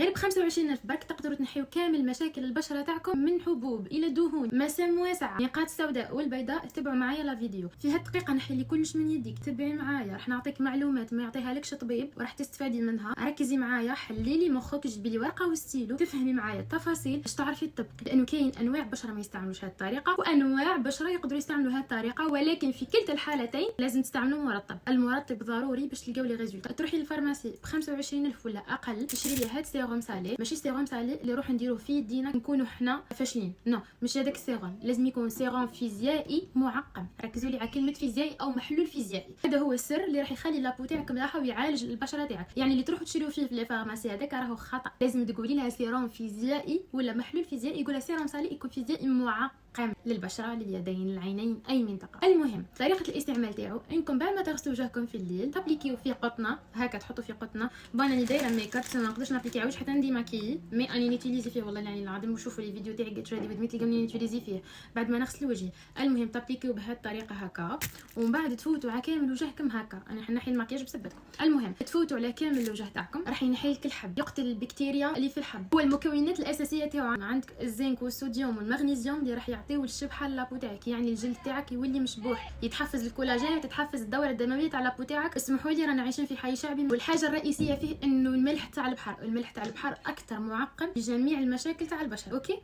غير ب 25,000 برك تقدروا تنحيو كامل مشاكل البشره تاعكم، من حبوب الى دهون، مسام واسعه، نقاط سوداء والبيضاء. تبعوا معايا لا فيديو في هاد الدقيقه نحلي كلش من يديك. تبعي معايا، راح نعطيك معلومات ما يعطيها لكش طبيب وراح تستفادي منها. ركزي معايا، حلي لي مخك، جيبي لي ورقه وستيلو، تفهمي معايا التفاصيل باش تعرفي الطب، لانه كاين انواع بشره ما يستعملوش هاد الطريقه وانواع بشره يقدروا يستعملوا هاد الطريقه، ولكن في كلتا الحالتين لازم تستعملوا مرطب. المرطب ضروري باش تلقاو لي ريزولطا. تروحي للفارماسي ب 25,000 ولا اقل تشري لي هاد سيروم سالي، ماشي سيروم سالي اللي نروح نديروه في يدينا نكونوا حنا فاشلين، نو مش هذاك السيروم. لازم يكون سيروم فيزيائي معقم. ركزوا لي على كلمه فيزيائي او محلول فيزيائي. هذا هو السر اللي راح يخلي لابو تاعك ملاحه ويعالج البشره تاعك. يعني اللي تروحوا تشريو فيه في لي فارماسي هذاك راهو خطا. لازم تقولي لها سيروم فيزيائي ولا محلول فيزيائي. يقولها سيروم سالي يكون فيزيائي معقم للبشره، لليدين، للعينين، اي منطقه. المهم طريقه الاستعمال تاعو انكم بعد ما تغسلوا وجهكم في الليل تابليكيو في قطنه هكا، تحطوا في قطنه. بون اني دايره ميك اب ما نقدرش نابليكيوش حتى ندي ماكي، مي اني نيتيليزي فيه والله العلي العظيم. وشوفوا لي فيديو تاعي قلت ريدي ودمي تلقاوني نيتيليزي فيه بعد ما نغسل وجهي. المهم تابليكيو بهذه الطريقه هكا، ومن بعد تفوتوا على كامل وجهكم هكا. انا حنحي المكياج بسبتكم. المهم تفوتوا على كامل الوجه تاعكم، راح ينحي لك الحب، يقتل البكتيريا اللي في الحب. هو المكونات الاساسيه تاعو عندك الزنك والصوديوم والمغنيسيوم اللي راح يعطيو الشبحه للابو تاعك، يعني الجلد تاعك يولي مشبوح، يتحفز الكولاجين وتتحفز الدوره الدمويه تاع لابو تاعك. اسمحوا لي رانا عايشين في حي شعبي، والحاجه الرئيسيه فيه انه الملح تاع البحر. الملح تاع البحر اكثر معقم لجميع المشاكل تاع البشره. اوكي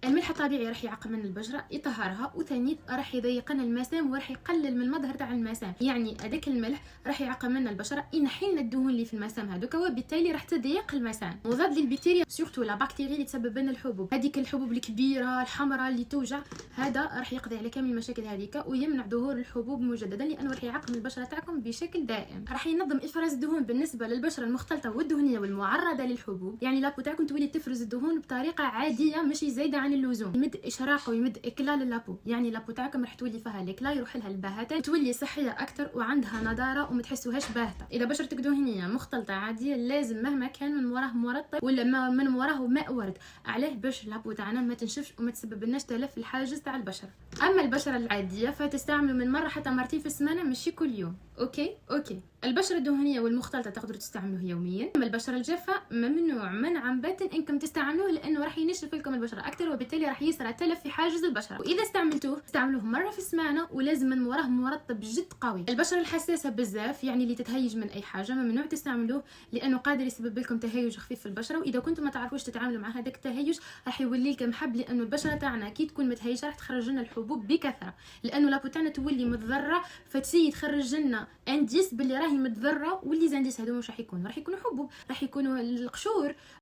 الملح الطبيعي راح يعقم من البشره، يطهرها، وثاني راح يضيق لنا المسام وراح يقلل من المظهر تاع المسام. يعني هذاك الملح راح يعقم لنا البشره، ينحي لنا الدهون اللي في المسام هذوك، وبالتالي راح تضيق المسام. مضاد للبكتيريا، سورتو لا بكتيريا اللي تسبب لنا الحبوب، هذيك الحبوب الكبيره الحمراء اللي توجع، هذا راح يقضي على كامل المشاكل هذيك ويمنع ظهور الحبوب مجددا، لانه راح يعقم البشره تاعكم بشكل دائم. راح ينظم افراز الدهون بالنسبه للبشره المختلطه والدهنيه والمعرضه للحبوب. يعني لابو تاعكم تولي تفرز الدهون بطريقه عاديه ماشي زايده عن اللزوم. يمد اشراق ويمد اكلال للابو، يعني لابو تاعكم راح تولي فيها الاكلا، يروح لها البهتان، تولي صحيه اكثر وعندها نضاره وما تحسوهاش باهته. اذا بشرتك دهنيه مختلطه عاديه لازم مهما كان من وراه مرطب ولا من وراه ماء ورد، عليه باش لابو تاعنا ما تنشفش وما تسبب لناش تلف الحاجز تاع البشره. اما البشره العاديه فتستعملوا من مره حتى مرتين في السمانه، ماشي كل يوم. اوكي البشره الدهنيه والمختلطه تقدروا تستعملوه يوميا. اما البشره الجافه ممنوع منعا باتا انكم تستعملوه، لانه راح ينشف لكم البشره اكثر وبالتالي راح يصير تلف في حاجز البشره. واذا استعملوه مره في السمانه، ولازم من وراه مرطب جد قوي. البشره الحساسه بزاف، يعني اللي تتهيج من اي حاجه، ممنوع تستعملوه لانه قادر يسبب لكم تهيج خفيف في البشره. واذا كنتم ما تعرفوش تتعاملوا مع هذاك التهيج راح يولي لكم حب، لانه البشره تاعنا كي تكون متهيجه راح تخرج لنا الحبوب بكثره، لانه لابو تاعنا تولي متضرره فتسي تخرج لنا انديس باللي راهي متضرره. واللي زانديس هذو مش راح يكونوا حبوب، راح يكونوا القشور